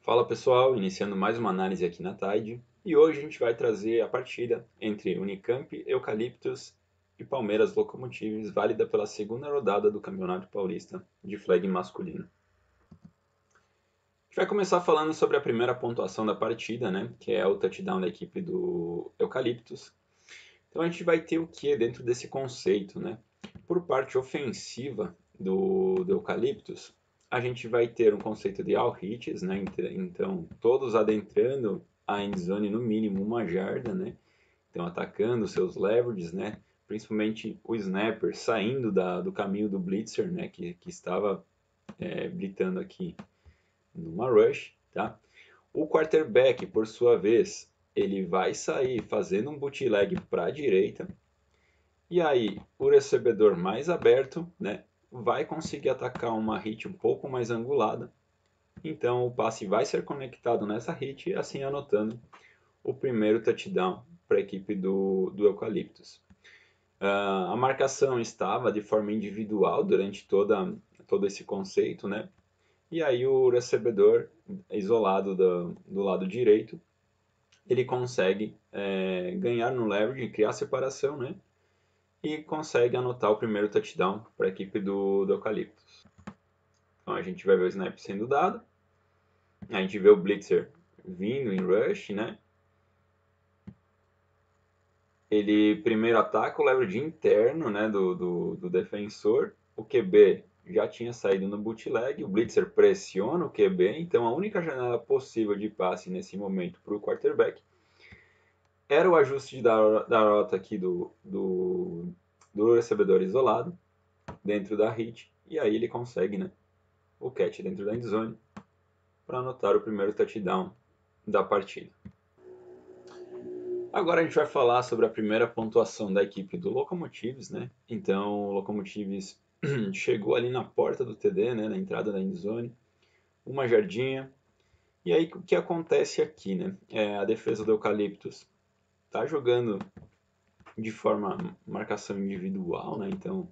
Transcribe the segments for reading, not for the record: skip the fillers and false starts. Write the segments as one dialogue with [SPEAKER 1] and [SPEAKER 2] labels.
[SPEAKER 1] Fala pessoal, iniciando mais uma análise aqui na Tide e hoje a gente vai trazer a partida entre Unicamp, Eucaliptus e Palmeiras Locomotives, válida pela segunda rodada do Campeonato Paulista de flag masculino. A gente vai começar falando sobre a primeira pontuação da partida, né, que é o touchdown da equipe do Eucaliptus. Então a gente vai ter o que dentro desse conceito, né? Por parte ofensiva do Eucaliptus, a gente vai ter um conceito de all hits, né? Então, todos adentrando a endzone no mínimo uma jarda, né? Então, atacando seus leverages, né? Principalmente o snapper saindo do caminho do blitzer, né? Que estava blitzando aqui numa rush, tá? O quarterback, por sua vez, ele vai sair fazendo um bootleg para a direita, e aí, o recebedor mais aberto, né, vai conseguir atacar uma hit um pouco mais angulada. Então, o passe vai ser conectado nessa hit, assim anotando o primeiro touchdown para a equipe do Eucaliptus. A marcação estava de forma individual durante todo esse conceito, né? E aí o recebedor isolado do lado direito, ele consegue ganhar no leverage, criar separação, né? E consegue anotar o primeiro touchdown para a equipe do Eucaliptus. Então a gente vai ver o snap sendo dado, a gente vê o blitzer vindo em rush, né? Ele primeiro ataca o leverage interno, né, do defensor, o QB já tinha saído no bootleg, o blitzer pressiona o QB, então a única janela possível de passe nesse momento para o quarterback era o ajuste da rota aqui do recebedor isolado dentro da hit, e aí ele consegue, né, o catch dentro da endzone para anotar o primeiro touchdown da partida. Agora a gente vai falar sobre a primeira pontuação da equipe do Locomotives, né? Então o Locomotives chegou ali na porta do TD, né, na entrada da endzone, uma jardinha. E aí o que acontece aqui, né? A defesa do Eucaliptus tá jogando de forma marcação individual, né? Então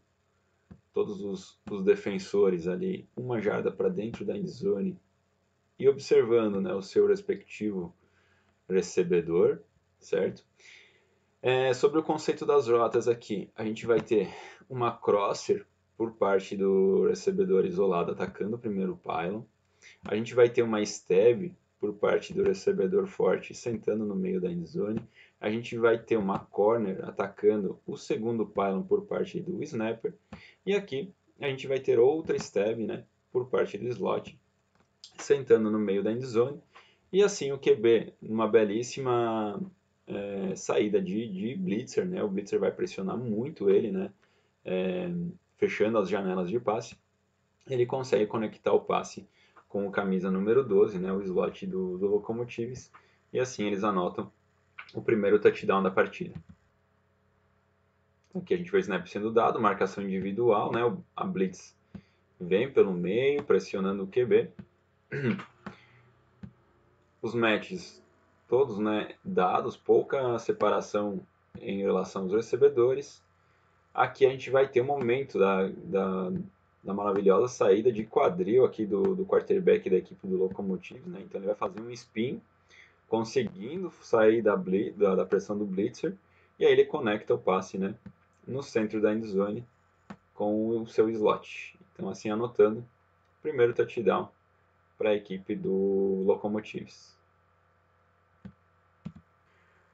[SPEAKER 1] todos os defensores ali uma jarda para dentro da endzone e observando, né, o seu respectivo recebedor, certo? Sobre o conceito das rotas aqui, a gente vai ter uma crosser por parte do recebedor isolado atacando o primeiro pylon. A gente vai ter uma stab por parte do recebedor forte sentando no meio da endzone. A gente vai ter uma corner atacando o segundo pylon por parte do snapper. E aqui a gente vai ter outra stab, né, por parte do slot sentando no meio da endzone. E assim o QB, numa belíssima saída de blitzer, né? O blitzer vai pressionar muito ele, né? Fechando as janelas de passe. Ele consegue conectar o passe com o camisa número 12, né? O slot do Locomotives. E assim eles anotam o primeiro touchdown da partida. Aqui a gente vê o snap sendo dado, marcação individual, né? A blitz vem pelo meio, pressionando o QB. Os matches todos, né, dados, pouca separação em relação aos recebedores. Aqui a gente vai ter um momento da maravilhosa saída de quadril aqui do quarterback da equipe do Locomotive, né? Então ele vai fazer um spin, conseguindo sair da pressão do blitzer, e aí ele conecta o passe, né, no centro da endzone com o seu slot. Então assim anotando o primeiro touchdown para a equipe do Locomotives.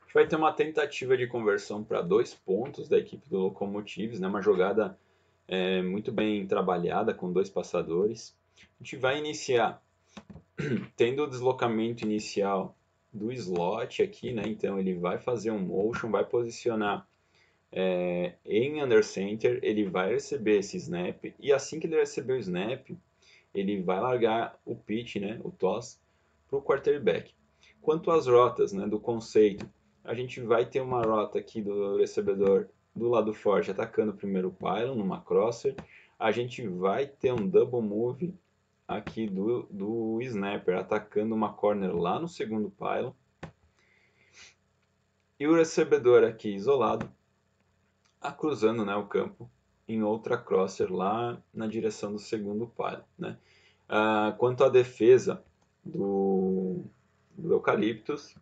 [SPEAKER 1] A gente vai ter uma tentativa de conversão para 2 pontos da equipe do Locomotives, né? Uma jogada muito bem trabalhada com 2 passadores. A gente vai iniciar tendo o deslocamento inicial do slot aqui, né? Então ele vai fazer um motion, vai posicionar em under center, ele vai receber esse snap e assim que ele receber o snap, ele vai largar o pitch, né? O toss para o quarterback. Quanto às rotas, né? Do conceito, a gente vai ter uma rota aqui do recebedor do lado forte atacando o primeiro pylon numa crosser. A gente vai ter um double move aqui do snapper atacando uma corner lá no segundo pylon. E o recebedor aqui isolado, cruzando, né, o campo em outra crosser lá na direção do segundo pylon, né? Quanto à defesa do Eucaliptus.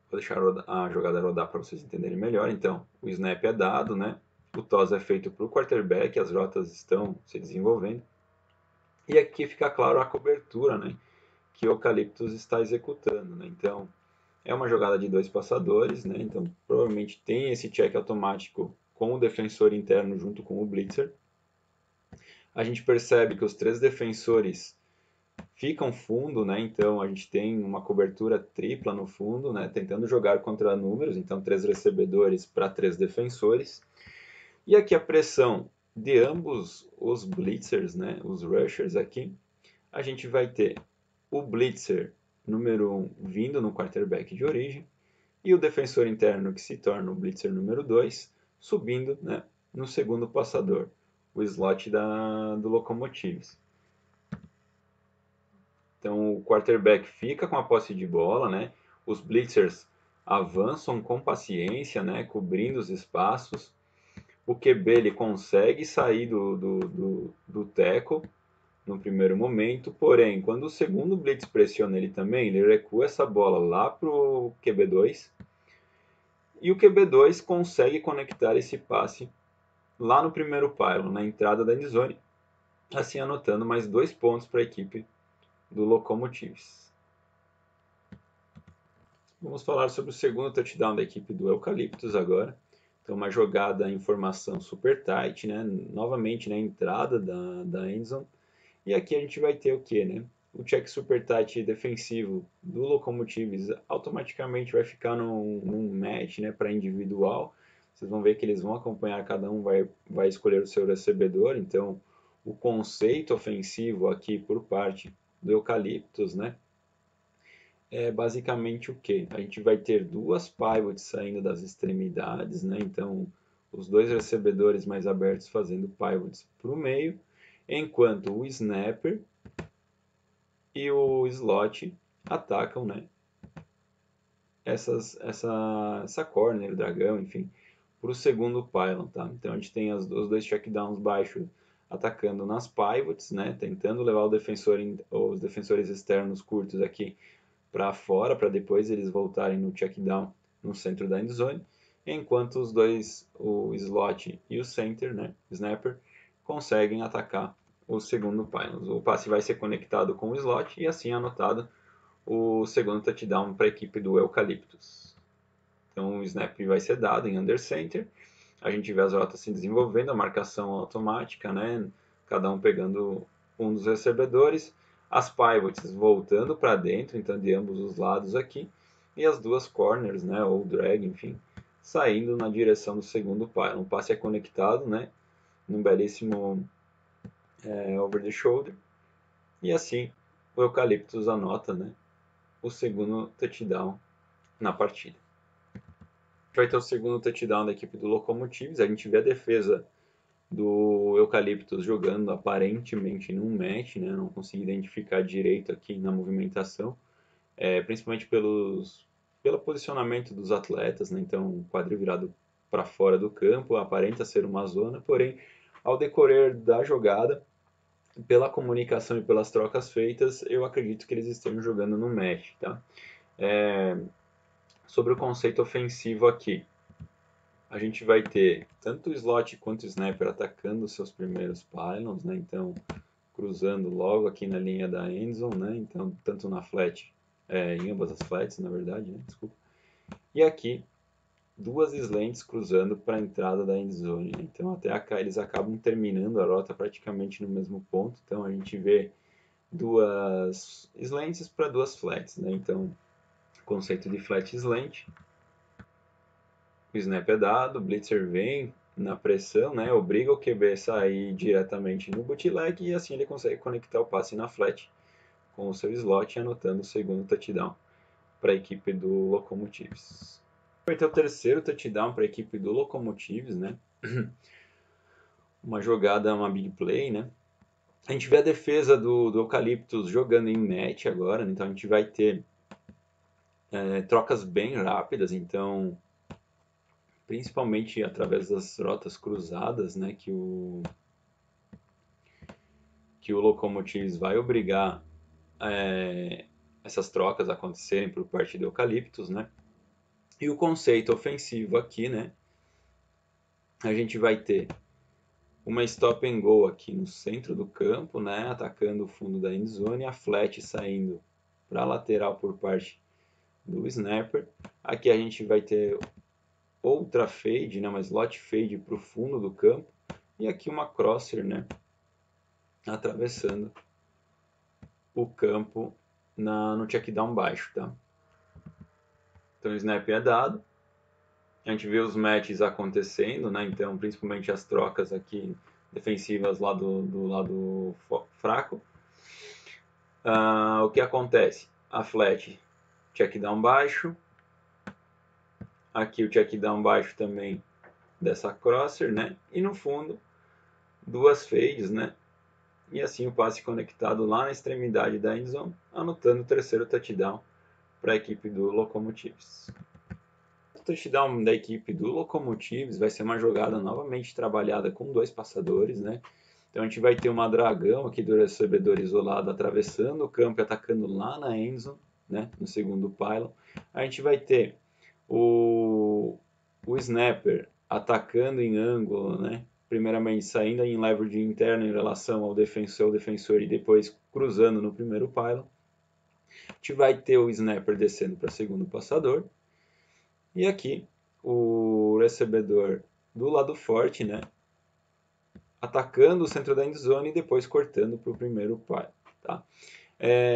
[SPEAKER 1] Vou deixar a jogada rodar para vocês entenderem melhor. Então, o snap é dado, né? O toss é feito para o quarterback, as rotas estão se desenvolvendo. E aqui fica claro a cobertura, né? Que o Eucaliptus está executando, né? Então, é uma jogada de 2 passadores, né? Então, provavelmente tem esse check automático com o defensor interno junto com o blitzer. A gente percebe que os 3 defensores ficam fundo, né? Então a gente tem uma cobertura tripla no fundo, né? Tentando jogar contra números, então 3 recebedores para 3 defensores. E aqui a pressão de ambos os blitzers, né? Os rushers aqui. A gente vai ter o blitzer número 1 vindo no quarterback de origem e o defensor interno que se torna o blitzer número 2 subindo, né? No segundo passador, o slot do Locomotives. Então o quarterback fica com a posse de bola, né? Os blitzers avançam com paciência, né? Cobrindo os espaços. O QB ele consegue sair do tackle no primeiro momento, porém, quando o segundo blitz pressiona ele também, ele recua essa bola lá para o QB2 e o QB2 consegue conectar esse passe lá no primeiro pylon, na entrada da endzone, assim anotando mais 2 pontos para a equipe do Locomotives. Vamos falar sobre o segundo touchdown da equipe do Eucaliptus agora. Então, uma jogada em formação super tight, né? Novamente na entrada da endzone. E aqui a gente vai ter o que, né? O check super tight defensivo do Locomotives automaticamente vai ficar num match, né, para individual. Vocês vão ver que eles vão acompanhar, cada um vai escolher o seu recebedor. Então, o conceito ofensivo aqui por parte do Eucaliptus, né, é basicamente o que? A gente vai ter 2 pivots saindo das extremidades, né? Então, os 2 recebedores mais abertos fazendo pivots para o meio, enquanto o snapper e o slot atacam, né? Essa corner, o dragão, enfim, para o segundo pylon, tá? Então a gente tem os 2 checkdowns baixos atacando nas pivots, né? Tentando levar os defensores externos curtos aqui para fora, para depois eles voltarem no check down no centro da endzone, enquanto os 2, o slot e o center, né, snapper, conseguem atacar o segundo pylon. O passe vai ser conectado com o slot e assim anotado o segundo touchdown para a equipe do Eucaliptus. Então o snap vai ser dado em under center, a gente vê as rotas se desenvolvendo, a marcação automática, né, cada um pegando um dos recebedores, as pivots voltando para dentro, então de ambos os lados aqui, e as 2 corners, né, ou drag, enfim, saindo na direção do segundo pylon. O passe é conectado, né, num belíssimo over the shoulder, e assim o Eucaliptus anota, né, o segundo touchdown na partida. A gente vai ter o segundo touchdown da equipe do Locomotives, a gente vê a defesa do Eucaliptus jogando aparentemente num match, né? Não consegui identificar direito aqui na movimentação, principalmente pelo posicionamento dos atletas, né? Então, quadril virado para fora do campo, aparenta ser uma zona, porém, ao decorrer da jogada, pela comunicação e pelas trocas feitas, eu acredito que eles estejam jogando no match, tá? Sobre o conceito ofensivo aqui, a gente vai ter tanto o slot quanto o sniper atacando os seus primeiros pylons, né? Então, cruzando logo aqui na linha da endzone, né? Então, tanto na flat, em ambas as flats, na verdade, né? Desculpa. E aqui, 2 slants cruzando para a entrada da endzone, né? Então, até cá eles acabam terminando a rota praticamente no mesmo ponto. Então, a gente vê 2 slants para 2 flats, né? Então, conceito de flat slant. O snap é dado, o blitzer vem na pressão, né, obriga o QB a sair diretamente no bootleg e assim ele consegue conectar o passe na flat com o seu slot, anotando o segundo touchdown para a equipe do Locomotives. Vai ter o terceiro touchdown para a equipe do Locomotives, né? Uma jogada, uma big play, né? A gente vê a defesa do Eucaliptus jogando em net agora, né? Então a gente vai ter trocas bem rápidas, então principalmente através das rotas cruzadas, né, que o Locomotives vai obrigar essas trocas acontecerem por parte do Eucalyptus, né? E o conceito ofensivo aqui, né? A gente vai ter uma stop and go aqui no centro do campo, né? Atacando o fundo da endzone, a flat saindo para a lateral por parte do snapper. Aqui a gente vai ter outra fade, né? Uma slot fade para o fundo do campo. E aqui uma crosser, né? Atravessando o campo no check down baixo, tá? Então o snap é dado, a gente vê os matches acontecendo, né? Então principalmente as trocas aqui defensivas lá do lado fraco. O que acontece? A flat check down baixo, aqui o check down baixo também dessa crosser, né? E no fundo duas fades, né? E assim o passe conectado lá na extremidade da endzone, anotando o terceiro touchdown para a equipe do Locomotives. O touchdown da equipe do Locomotives vai ser uma jogada novamente trabalhada com dois passadores, né? Então a gente vai ter uma dragão aqui do recebedor isolado atravessando o campo e atacando lá na endzone, né? No segundo pylon. A gente vai ter o snapper atacando em ângulo, né? Primeiramente saindo em leverage interno em relação ao defensor e depois cruzando no primeiro pylon. A gente vai ter o snapper descendo para segundo passador. E aqui o recebedor do lado forte, né? Atacando o centro da endzone e depois cortando para o primeiro pylon, tá?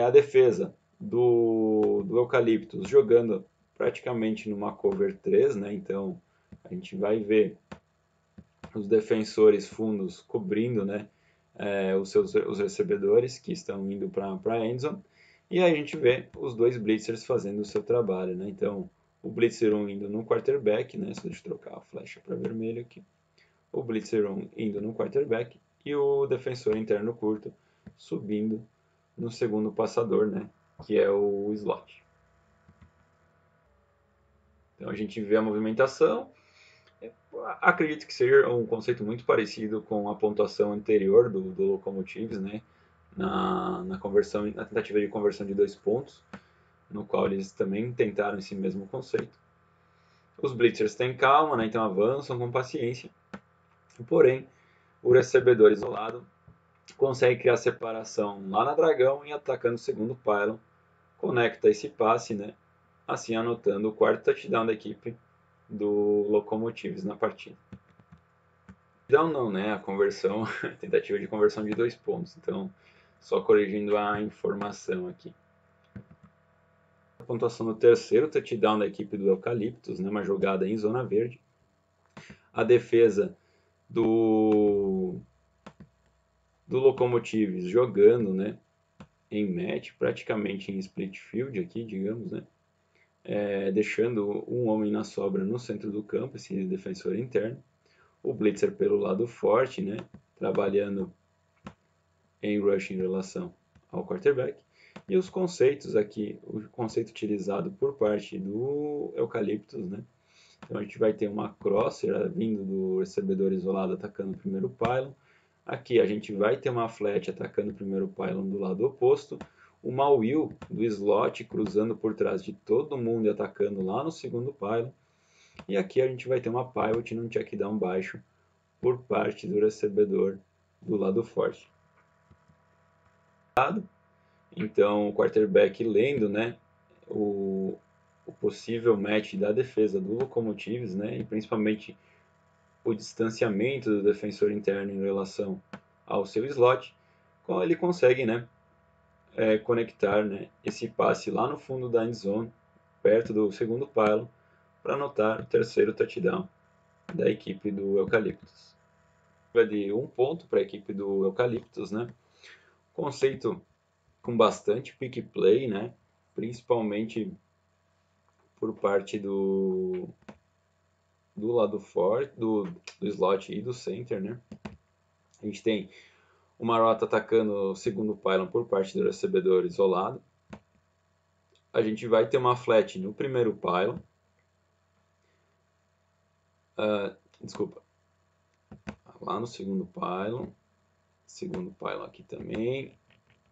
[SPEAKER 1] A defesa do Eucalyptus jogando praticamente numa cover 3, né? Então a gente vai ver os defensores fundos cobrindo, né? Os recebedores que estão indo para a endzone. E aí a gente vê os dois blitzers fazendo o seu trabalho, né? Então o blitzer 1 indo no quarterback, né? Deixa eu trocar a flecha para vermelho aqui. O blitzer 1 indo no quarterback e o defensor interno curto subindo no segundo passador, né? Que é o slot. Então a gente vê a movimentação. Acredito que seja um conceito muito parecido com a pontuação anterior do Locomotives, né? Na tentativa de conversão de 2 pontos, no qual eles também tentaram esse mesmo conceito. Os blitzers têm calma, né? Então avançam com paciência. Porém, o recebedor isolado consegue criar separação lá na dragão e atacando o segundo pylon, conecta esse passe, né? Assim anotando o quarto touchdown da equipe do Locomotives na partida. Então não, né? A conversão, tentativa de conversão de 2 pontos. Então, só corrigindo a informação aqui. A pontuação do terceiro touchdown da equipe do Eucalyptus, né? Uma jogada em zona verde. A defesa do Locomotives jogando, né? Em match, praticamente em split field aqui, digamos, né? Deixando um homem na sobra no centro do campo, esse defensor interno. O blitzer pelo lado forte, né? Trabalhando em rush em relação ao quarterback. E os conceitos aqui, o conceito utilizado por parte do Eucalyptus, né? Então a gente vai ter uma crosser vindo do recebedor isolado atacando o primeiro pylon. Aqui a gente vai ter uma flat atacando o primeiro pylon do lado oposto. Uma wheel do slot cruzando por trás de todo mundo e atacando lá no segundo pylon. E aqui a gente vai ter uma pivot num check down baixo por parte do recebedor do lado forte. Então o quarterback lendo, né, o possível match da defesa do Locomotives, né, e principalmente o distanciamento do defensor interno em relação ao seu slot, ele consegue, né, conectar, né, esse passe lá no fundo da endzone, perto do segundo pylon, para anotar o terceiro touchdown da equipe do Eucalyptus. De 1 ponto para a equipe do Eucalyptus, né? Conceito com bastante pick play, né? Principalmente por parte do lado forte, do slot e do center, né? A gente tem uma rota atacando o segundo pylon por parte do recebedor isolado. A gente vai ter uma flat no primeiro pylon. Desculpa. Lá no segundo pylon. Segundo pylon aqui também.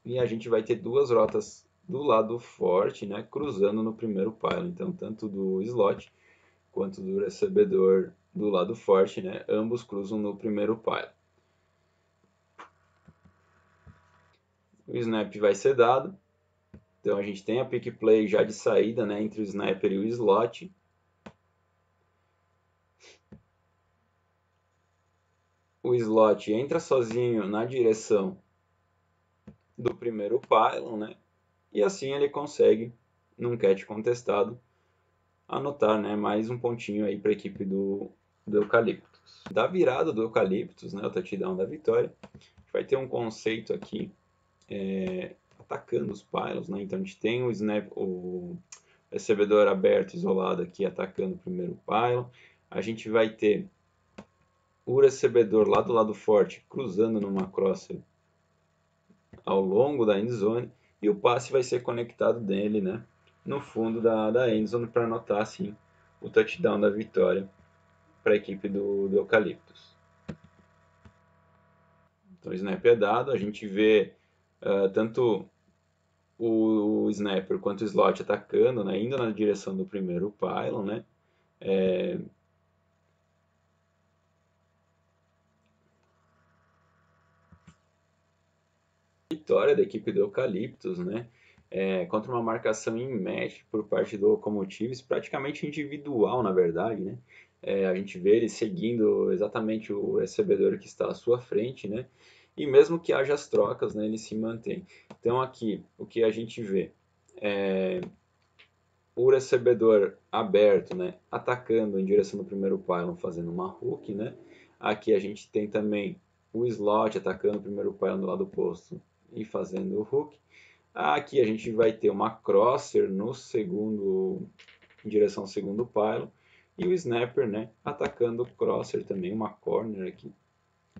[SPEAKER 1] E a gente vai ter duas rotas do lado forte, né, cruzando no primeiro pylon. Então, tanto do slot quanto do recebedor do lado forte, né, ambos cruzam no primeiro pylon. O snap vai ser dado. Então, a gente tem a pick play já de saída, né, entre o sniper e o slot. O slot entra sozinho na direção do primeiro pylon, né? E assim ele consegue, num catch contestado, anotar, né, mais um pontinho aí para a equipe do Eucaliptus. Da virada do Eucaliptus, né, o touchdown da vitória, a gente vai ter um conceito aqui atacando os pylons, né? Então a gente tem o recebedor aberto, isolado aqui, atacando o primeiro pylon. A gente vai ter o recebedor lá do lado forte, cruzando numa crosser ao longo da endzone, e o passe vai ser conectado dele, né, no fundo da endzone para anotar assim o touchdown da vitória para a equipe do Eucaliptus. Então o snap é dado, a gente vê tanto o snapper quanto o slot atacando, né, indo na direção do primeiro pylon, né, vitória da equipe do Eucaliptus, né? Contra uma marcação em match por parte do Locomotives, praticamente individual, na verdade, né? A gente vê ele seguindo exatamente o recebedor que está à sua frente, né? E mesmo que haja as trocas, né, ele se mantém. Então aqui, o que a gente vê é o recebedor aberto, né, atacando em direção do primeiro pylon, fazendo uma hook, né? Aqui a gente tem também o slot atacando o primeiro pylon do lado oposto e fazendo o hook. Aqui a gente vai ter uma crosser no segundo, em direção ao segundo pylon, e o snapper, né, atacando o crosser também, uma corner aqui,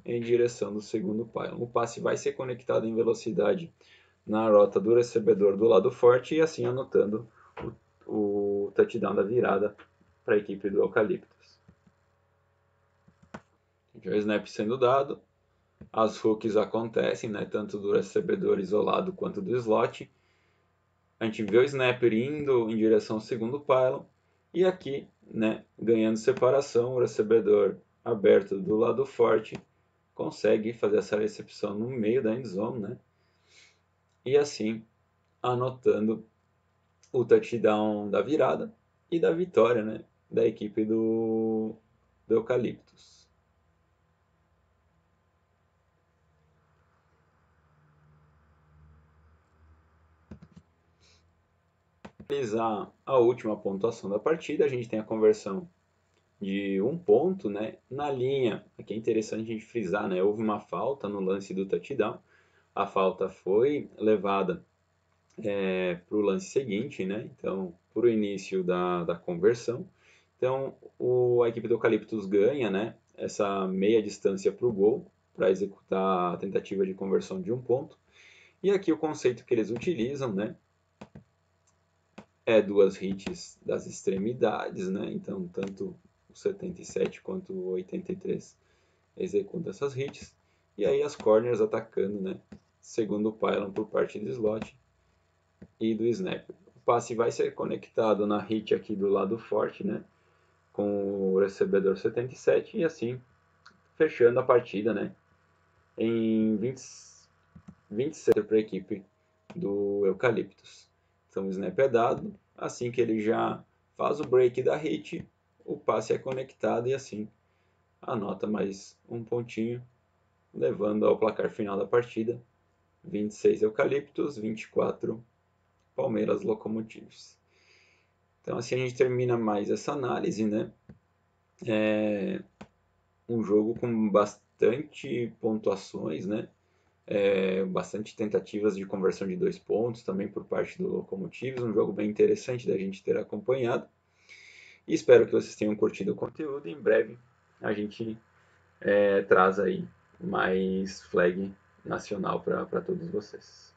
[SPEAKER 1] em direção do segundo pylon. O passe vai ser conectado em velocidade na rota do recebedor do lado forte e assim anotando o touchdown da virada para a equipe do Eucaliptus. O snap sendo dado, as hooks acontecem, né, tanto do recebedor isolado quanto do slot. A gente vê o snapper indo em direção ao segundo pylon e aqui, né, ganhando separação, o recebedor aberto do lado forte consegue fazer essa recepção no meio da endzone, né, e assim anotando o touchdown da virada e da vitória, né, da equipe do Eucaliptus. Finalizar a última pontuação da partida, a gente tem a conversão de um ponto, né, na linha. Aqui é interessante a gente frisar, né, houve uma falta no lance do touchdown, a falta foi levada para o lance seguinte, né, então, para o início da conversão. Então, a equipe do Eucaliptus ganha, né, essa meia distância para o gol, para executar a tentativa de conversão de um ponto. E aqui o conceito que eles utilizam, né, duas hits das extremidades, né, então tanto o 77 quanto o 83 executam essas hits. E aí as corners atacando, né, segundo o pylon por parte do slot e do snapper. O passe vai ser conectado na hit aqui do lado forte, né, com o recebedor 77 e assim fechando a partida, né, em 27 para a equipe do Eucaliptus. Então o snap é dado, assim que ele já faz o break da hit, o passe é conectado e assim anota mais um pontinho, levando ao placar final da partida, 26 Eucaliptus, 24 Palmeiras Locomotives. Então assim a gente termina mais essa análise, né? Um jogo com bastante pontuações, né? Bastante tentativas de conversão de 2 pontos também por parte do Locomotives, um jogo bem interessante da gente ter acompanhado. E espero que vocês tenham curtido o conteúdo. Em breve a gente traz aí mais flag nacional para todos vocês.